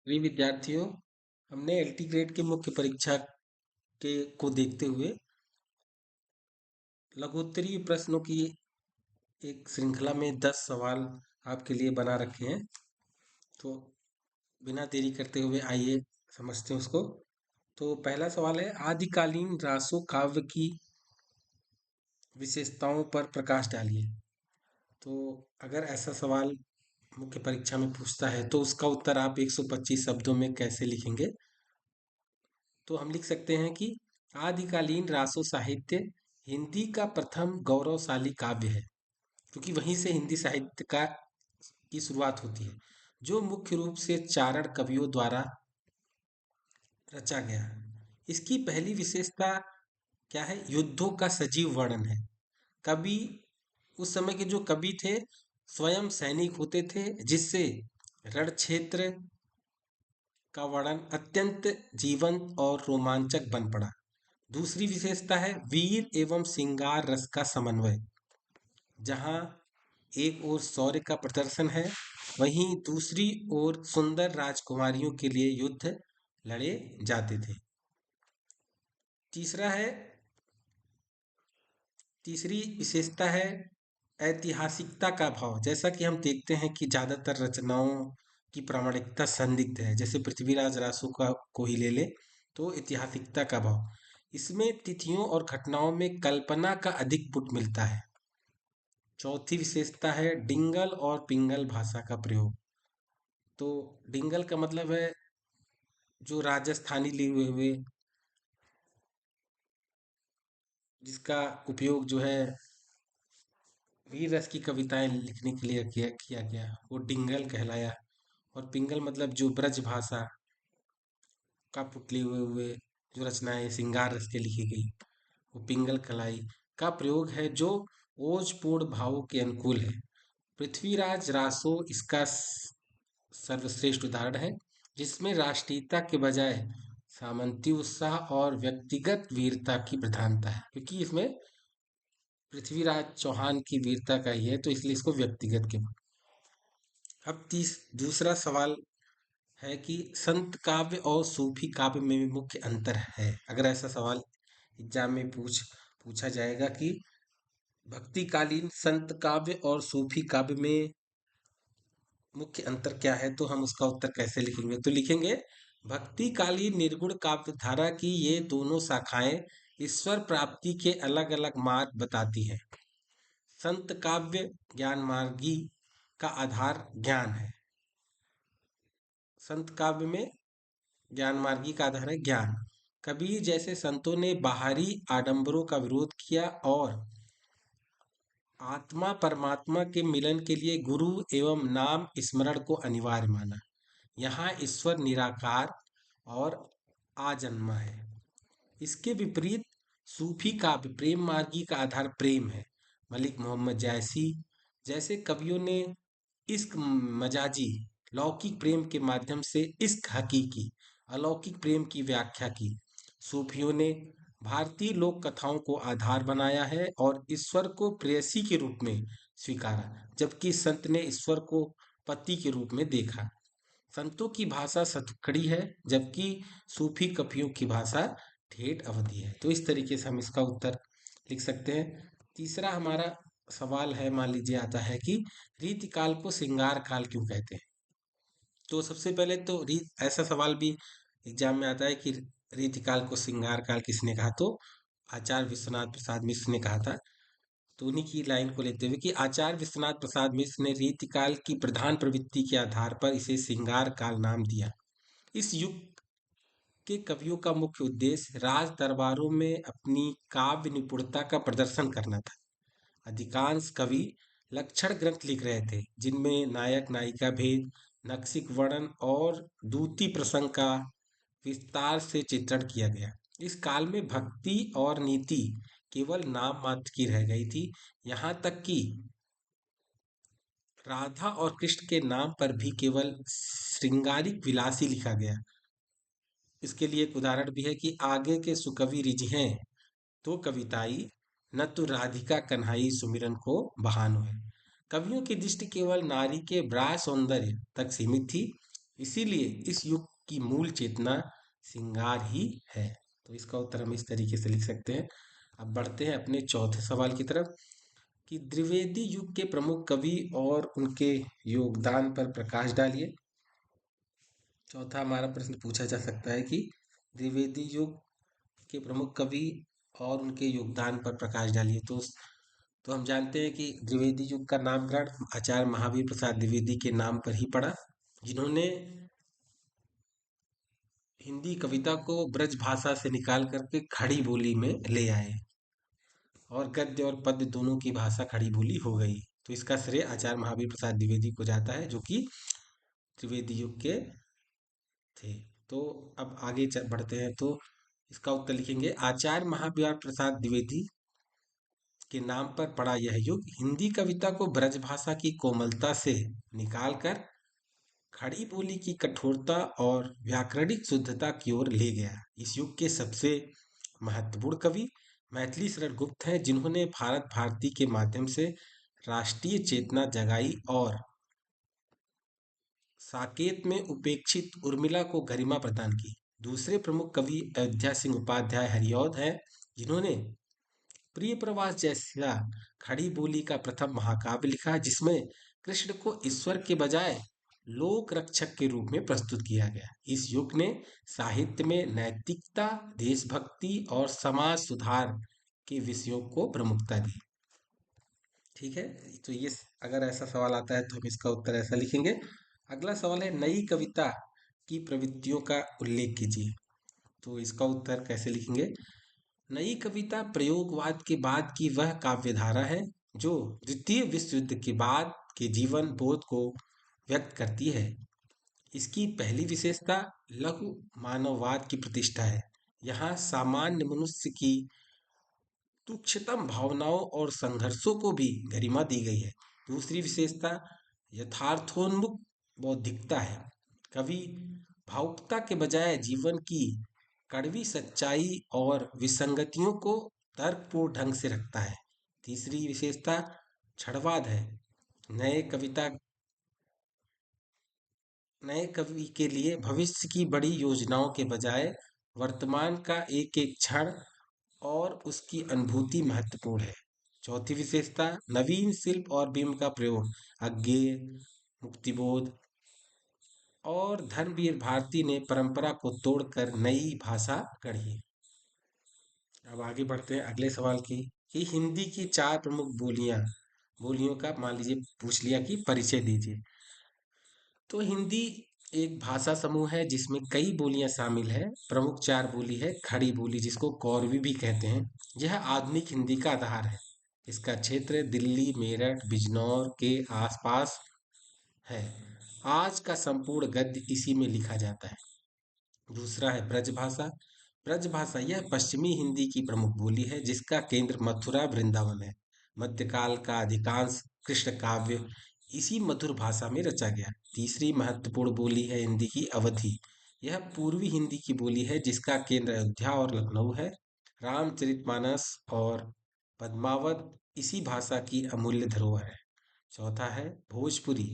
प्रिय विद्यार्थियों, हमने एलटी ग्रेड की मुख्य परीक्षा के को देखते हुए लघुत्तरीय प्रश्नों की एक श्रृंखला में 10 सवाल आपके लिए बना रखे हैं। तो बिना देरी करते हुए आइए समझते हैं उसको। तो पहला सवाल है, आदिकालीन रासो काव्य की विशेषताओं पर प्रकाश डालिए। तो अगर ऐसा सवाल मुख्य परीक्षा में पूछता है तो उसका उत्तर आप 125 शब्दों में कैसे लिखेंगे? तो हम लिख सकते हैं कि आदिकालीन रासो साहित्य हिंदी का प्रथम गौरवशाली काव्य है, क्योंकि वहीं से हिंदी साहित्य का की शुरुआत होती है, जो मुख्य रूप से चारण कवियों द्वारा रचा गया। इसकी पहली विशेषता क्या है? युद्धों का सजीव वर्णन है। कवि, उस समय के जो कवि थे, स्वयं सैनिक होते थे, जिससे रण क्षेत्र का वर्णन अत्यंत जीवंत और रोमांचक बन पड़ा। दूसरी विशेषता है वीर एवं श्रृंगार रस का समन्वय। जहाँ एक ओर शौर्य का प्रदर्शन है, वहीं दूसरी ओर सुंदर राजकुमारियों के लिए युद्ध लड़े जाते थे। तीसरा है तीसरी विशेषता है ऐतिहासिकता का भाव। जैसा कि हम देखते हैं कि ज़्यादातर रचनाओं की प्रामाणिकता संदिग्ध है, जैसे पृथ्वीराज रासो का को ही ले ले, तो ऐतिहासिकता का भाव। इसमें तिथियों और घटनाओं में कल्पना का अधिक पुट मिलता है। चौथी विशेषता है डिंगल और पिंगल भाषा का प्रयोग। तो डिंगल का मतलब है जो राजस्थानी लिए हुए, जिसका उपयोग जो है वीर रस की कविताएं लिखने के लिए किया किया गया, वो डिंगल कहलाया। और पिंगल मतलब जो ब्रज भाषा का पुतले हुए जो रचनाएं श्रृंगार रस के लिखी गई, वो पिंगल कलाई का प्रयोग है, जो ओजपूर्ण भावों के अनुकूल है। पृथ्वीराज रासो इसका सर्वश्रेष्ठ उदाहरण है, जिसमें राष्ट्रीयता के बजाय सामंती उत्साह और व्यक्तिगत वीरता की प्रधानता है, क्योंकि इसमें पृथ्वीराज चौहान की वीरता का ही है, तो इसलिए इसको व्यक्तिगत के। अब दूसरा सवाल है कि संत काव्य और सूफी काव्य में भी मुख्य अंतर है। अगर ऐसा सवाल एग्जाम में पूछा जाएगा कि भक्तिकालीन संत काव्य और सूफी काव्य में मुख्य अंतर क्या है, तो हम उसका उत्तर कैसे लिखेंगे? तो लिखेंगे, भक्तिकालीन निर्गुण काव्य धारा की ये दोनों शाखाएं ईश्वर प्राप्ति के अलग अलग मार्ग बताती हैं। संत काव्य ज्ञान मार्गी का आधार ज्ञान है। संत काव्य में ज्ञान मार्गी का आधार है ज्ञान। कबीर जैसे संतों ने बाहरी आडंबरों का विरोध किया और आत्मा परमात्मा के मिलन के लिए गुरु एवं नाम स्मरण को अनिवार्य माना। यहाँ ईश्वर निराकार और आजन्मा है। इसके विपरीत सूफी काव्य प्रेम मार्गी का आधार प्रेम है। मलिक मोहम्मद जैसी जैसे कवियों ने इश्क मजाजी लौकिक प्रेम के माध्यम से इश्क हकीकी अलौकिक प्रेम की व्याख्या की। सूफियों ने भारतीय लोक कथाओं को आधार बनाया है और ईश्वर को प्रेयसी के रूप में स्वीकारा, जबकि संत ने ईश्वर को पति के रूप में देखा। संतों की भाषा सतखड़ी है, जबकि सूफी कवियों की भाषा ठेठ अवधी है। तो इस तरीके से हम इसका उत्तर लिख सकते हैं। तीसरा हमारा सवाल है, मान लीजिए आता है कि रीतिकाल को श्रृंगार काल क्यों कहते हैं? तो सबसे पहले तो रीत ऐसा सवाल भी एग्जाम में आता है कि रीतिकाल को श्रृंगार काल किसने कहा? तो आचार्य विश्वनाथ प्रसाद मिश्र ने कहा था। तो उन्हीं की लाइन को लेते हुए कि आचार्य विश्वनाथ प्रसाद मिश्र ने रीतिकाल की प्रधान प्रवृत्ति के आधार पर इसे श्रृंगार काल नाम दिया। इस युग के कवियों का मुख्य उद्देश्य राज दरबारों में अपनी काव्य निपुणता का प्रदर्शन करना था। अधिकांश कवि लक्षण ग्रंथ लिख रहे थे, जिनमें नायक नायिका भेद, नक्सिक वर्णन और दूती प्रसंग का विस्तार से चित्रण किया गया। इस काल में भक्ति और नीति केवल नाम मात्र की रह गई थी। यहाँ तक कि राधा और कृष्ण के नाम पर भी केवल श्रृंगारिक विलासी लिखा गया। इसके लिए एक उदाहरण भी है कि आगे के सुकवि रिझें तो कविताई, न तो राधिका कन्हई सुमिरन को बहानो है। कवियों की दृष्टि केवल नारी के ब्राह सौंदर्य तक सीमित थी। इसीलिए इस युग की मूल चेतना सिंगार ही है। तो इसका उत्तर हम इस तरीके से लिख सकते हैं। अब बढ़ते हैं अपने चौथे सवाल की तरफ कि द्विवेदी युग के प्रमुख कवि और उनके योगदान पर प्रकाश डालिए। चौथा हमारा प्रश्न पूछा जा सकता है कि द्विवेदी युग के प्रमुख कवि और उनके योगदान पर प्रकाश डालिए। तो हम जानते हैं कि द्विवेदी युग का नामकरण आचार्य महावीर प्रसाद द्विवेदी के नाम पर ही पड़ा, जिन्होंने हिंदी कविता को ब्रज भाषा से निकाल करके खड़ी बोली में ले आए और गद्य और पद्य दोनों की भाषा खड़ी बोली हो गई। तो इसका श्रेय आचार्य महावीर प्रसाद द्विवेदी को जाता है, जो कि त्रिवेदी युग के थे। तो अब आगे बढ़ते हैं। तो इसका उत्तर लिखेंगे आचार्य महावीर प्रसाद द्विवेदी के नाम पर पड़ा यह युग हिंदी कविता को ब्रजभाषा की कोमलता से निकालकर खड़ी बोली की कठोरता और व्याकरणिक शुद्धता की ओर ले गया। इस युग के सबसे महत्वपूर्ण कवि मैथिली शरण गुप्त हैं, जिन्होंने भारत भारती के माध्यम से राष्ट्रीय चेतना जगाई और साकेत में उपेक्षित उर्मिला को गरिमा प्रदान की। दूसरे प्रमुख कवि अयोध्या सिंह उपाध्याय हरिऔध हैं, जिन्होंने प्रिय प्रवास जैसा खड़ी बोली का प्रथम महाकाव्य लिखा, जिसमें कृष्ण को ईश्वर के बजाय लोक रक्षक के रूप में प्रस्तुत किया गया। इस युग ने साहित्य में नैतिकता, देशभक्ति और समाज सुधार के विषयों को प्रमुखता दी। ठीक है, तो ये अगर ऐसा सवाल आता है तो हम इसका उत्तर ऐसा लिखेंगे। अगला सवाल है नई कविता की प्रवृत्तियों का उल्लेख कीजिए। तो इसका उत्तर कैसे लिखेंगे? नई कविता प्रयोगवाद के बाद की वह काव्यधारा है जो द्वितीय विश्व युद्ध के बाद के जीवन बोध को व्यक्त करती है। इसकी पहली विशेषता लघु मानववाद की प्रतिष्ठा है। यहाँ सामान्य मनुष्य की तुच्छतम भावनाओं और संघर्षों को भी गरिमा दी गई है। दूसरी विशेषता यथार्थोन्मुख बौद्धिकता है। कवि भावुकता के बजाय जीवन की कड़वी सच्चाई और विसंगतियों को तर्कपूर्ण ढंग से रखता है। तीसरी विशेषता क्षणवाद है। नए कविता नए कवि के लिए भविष्य की बड़ी योजनाओं के बजाय वर्तमान का एक एक क्षण और उसकी अनुभूति महत्वपूर्ण है। चौथी विशेषता नवीन शिल्प और बिंब का प्रयोग। अज्ञेय, मुक्तिबोध और धर्मवीर भारती ने परंपरा को तोड़कर नई भाषा गढ़ी। अब आगे बढ़ते हैं अगले सवाल की कि हिंदी की चार प्रमुख बोलियों का मान लीजिए पूछ लिया कि परिचय दीजिए। तो हिंदी एक भाषा समूह है जिसमें कई बोलियां शामिल है। प्रमुख चार बोली है खड़ी बोली, जिसको कौरवी भी कहते हैं। यह आधुनिक हिंदी का आधार है। इसका क्षेत्र दिल्ली, मेरठ, बिजनौर के आसपास है। आज का संपूर्ण गद्य इसी में लिखा जाता है। दूसरा है ब्रजभाषा। ब्रजभाषा यह पश्चिमी हिंदी की प्रमुख बोली है, जिसका केंद्र मथुरा वृंदावन है। मध्यकाल का अधिकांश कृष्ण काव्य इसी मधुर भाषा में रचा गया। तीसरी महत्वपूर्ण बोली है हिंदी की अवधी। यह पूर्वी हिंदी की बोली है, जिसका केंद्र अयोध्या और लखनऊ है। रामचरितमानस और पद्मावत इसी भाषा की अमूल्य धरोहर है। चौथा है भोजपुरी।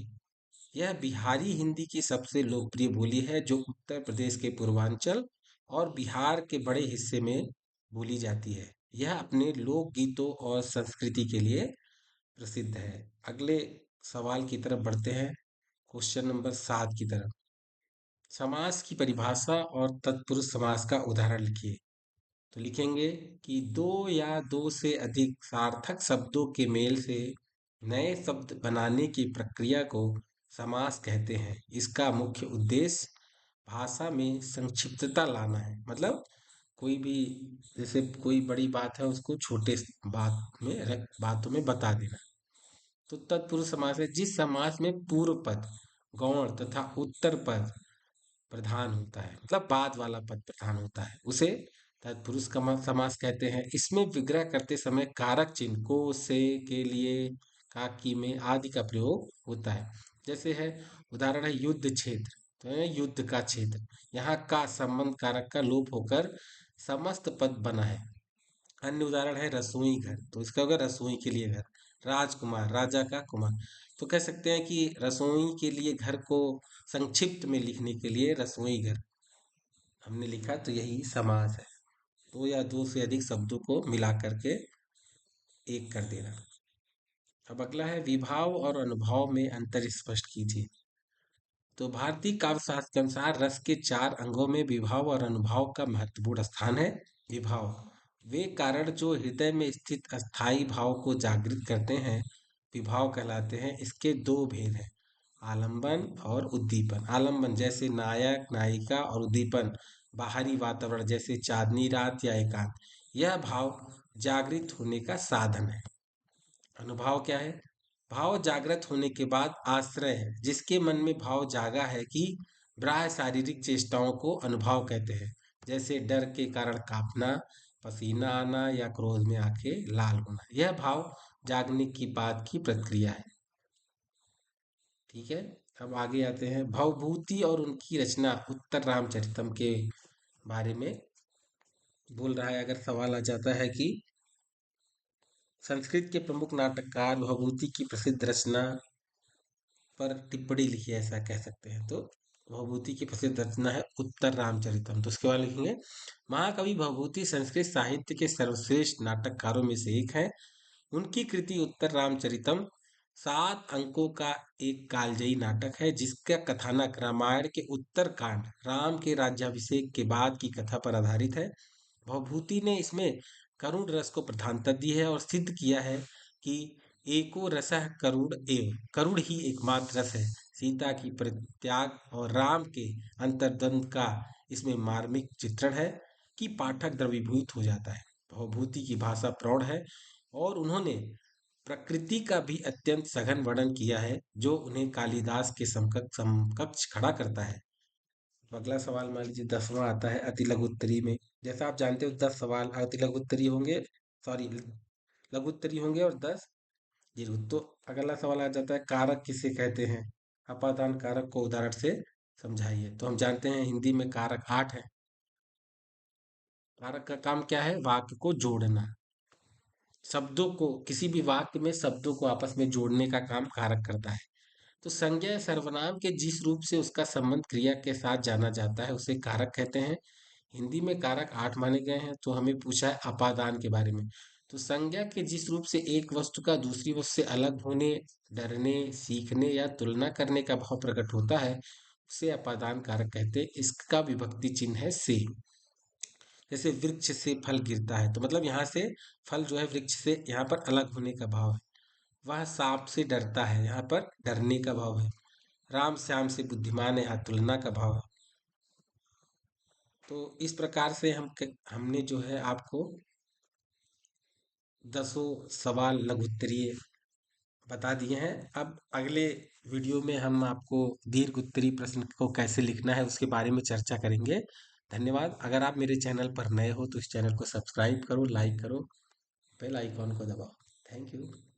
यह बिहारी हिंदी की सबसे लोकप्रिय बोली है, जो उत्तर प्रदेश के पूर्वांचल और बिहार के बड़े हिस्से में बोली जाती है। यह अपने लोक गीतों और संस्कृति के लिए प्रसिद्ध है। अगले सवाल की तरफ बढ़ते हैं, क्वेश्चन नंबर 7 की तरफ। समास की परिभाषा और तत्पुरुष समास का उदाहरण लिखिए। तो लिखेंगे कि दो या दो से अधिक सार्थक शब्दों के मेल से नए शब्द बनाने की प्रक्रिया को समास कहते हैं। इसका मुख्य उद्देश्य भाषा में संक्षिप्तता लाना है। मतलब कोई भी, जैसे कोई बड़ी बात है उसको छोटे बातों में बता देना। तो तत्पुरुष समास है जिस समास में पूर्व पद गौण तथा उत्तर पद प्रधान होता है, मतलब बाद वाला पद प्रधान होता है, उसे तत्पुरुष समास कहते हैं। इसमें विग्रह करते समय कारक चिन्ह को, से, के लिए, का, की में आदि का प्रयोग होता है। जैसे है उदाहरण है युद्ध क्षेत्र, तो है युद्ध का क्षेत्र। यहाँ का संबंध कारक का लोप होकर समस्त पद बना है। अन्य उदाहरण है रसोई घर, तो इसका होगा रसोई के लिए घर। राजकुमार, राजा का कुमार। तो कह सकते हैं कि रसोई के लिए घर को संक्षिप्त में लिखने के लिए रसोई घर हमने लिखा, तो यही समास है। दो या दो से अधिक शब्दों को मिला करके एक कर देना। अब अगला है विभाव और अनुभव में अंतर स्पष्ट कीजिए। तो भारतीय काव्यशास्त्र के अनुसार रस के चार अंगों में विभाव और अनुभाव का महत्वपूर्ण स्थान है। विभाव वे कारण जो हृदय में स्थित अस्थाई भाव को जागृत करते हैं, विभाव कहलाते हैं। इसके दो भेद हैं, आलंबन और उद्दीपन। आलंबन जैसे नायक नायिका, और उद्दीपन बाहरी वातावरण जैसे चांदनी रात या एकांत। यह भाव जागृत होने का साधन है। अनुभाव क्या है? भाव जागृत होने के बाद आश्रय है। जिसके मन में भाव जागा है कि बाह्य शारीरिक चेष्टाओं को अनुभाव कहते हैं। जैसे डर के कारण कांपना, पसीना आना या क्रोध में आंखें लाल होना, यह भाव जागने की बाद की प्रक्रिया है। ठीक है। अब आगे आते हैं भवभूति और उनकी रचना। उत्तर रामचरितम के बारे में बोल रहा है। अगर सवाल आ जाता है कि संस्कृत के प्रमुख नाटककार भवभूति की प्रसिद्ध रचना पर टिप्पणी लिखी है, ऐसा कह सकते हैं। तो भवभूति की प्रसिद्ध रचना है उत्तर रामचरितम। तो उसके बाद लिखेंगे महाकवि भवभूति संस्कृत साहित्य के सर्वश्रेष्ठ नाटककारों में से एक है। उनकी कृति उत्तर रामचरितम 7 अंकों का एक कालजयी नाटक है, जिसका कथानक रामायण के उत्तर कांड राम के राज्याभिषेक के बाद की कथा पर आधारित है। भवभूति ने इसमें करुण रस को प्रधानता दी है और सिद्ध किया है कि एको रसः करुण एव, करुण ही एकमात्र रस है। सीता की परित्याग और राम के अंतर्द्वंद का इसमें मार्मिक चित्रण है कि पाठक द्रवीभूत हो जाता है। भवभूति की भाषा प्रौढ़ है और उन्होंने प्रकृति का भी अत्यंत सघन वर्णन किया है, जो उन्हें कालिदास के समकक्ष समकक्ष खड़ा करता है। तो अगला सवाल मान लीजिए 10वां आता है अति लघु उत्तरी में। जैसा आप जानते हो 10 सवाल अति लघु उत्तरी होंगे, सॉरी लघु उत्तरी होंगे और 10 दीर्घ। तो अगला सवाल आ जाता है कारक किसे कहते हैं? अपादान कारक को उदाहरण से समझाइए। तो हम जानते हैं हिंदी में कारक 8 है। कारक का काम क्या है? वाक्य को जोड़ना। शब्दों को, किसी भी वाक्य में शब्दों को आपस में जोड़ने का काम कारक करता है। तो संज्ञा या सर्वनाम के जिस रूप से उसका संबंध क्रिया के साथ जाना जाता है, उसे कारक कहते हैं। हिंदी में कारक 8 माने गए हैं। तो हमें पूछा है अपादान के बारे में। तो संज्ञा के जिस रूप से एक वस्तु का दूसरी वस्तु से अलग होने, डरने, सीखने या तुलना करने का भाव प्रकट होता है, उसे अपादान कारक कहते हैं। इसका विभक्ति चिन्ह है से। जैसे वृक्ष से फल गिरता है, तो मतलब यहाँ से फल जो है वृक्ष से यहाँ पर अलग होने का भाव है। वह सांप से डरता है, यहाँ पर डरने का भाव है। राम श्याम से बुद्धिमान है, यहाँ तुलना का भाव है। तो इस प्रकार से हमने जो है आपको 10 सवाल लघु उत्तरीय बता दिए हैं। अब अगले वीडियो में हम आपको दीर्घ उत्तरीय प्रश्न को कैसे लिखना है उसके बारे में चर्चा करेंगे। धन्यवाद। अगर आप मेरे चैनल पर नए हो तो इस चैनल को सब्सक्राइब करो, लाइक करो, बेल आइकॉन को दबाओ। Thank you.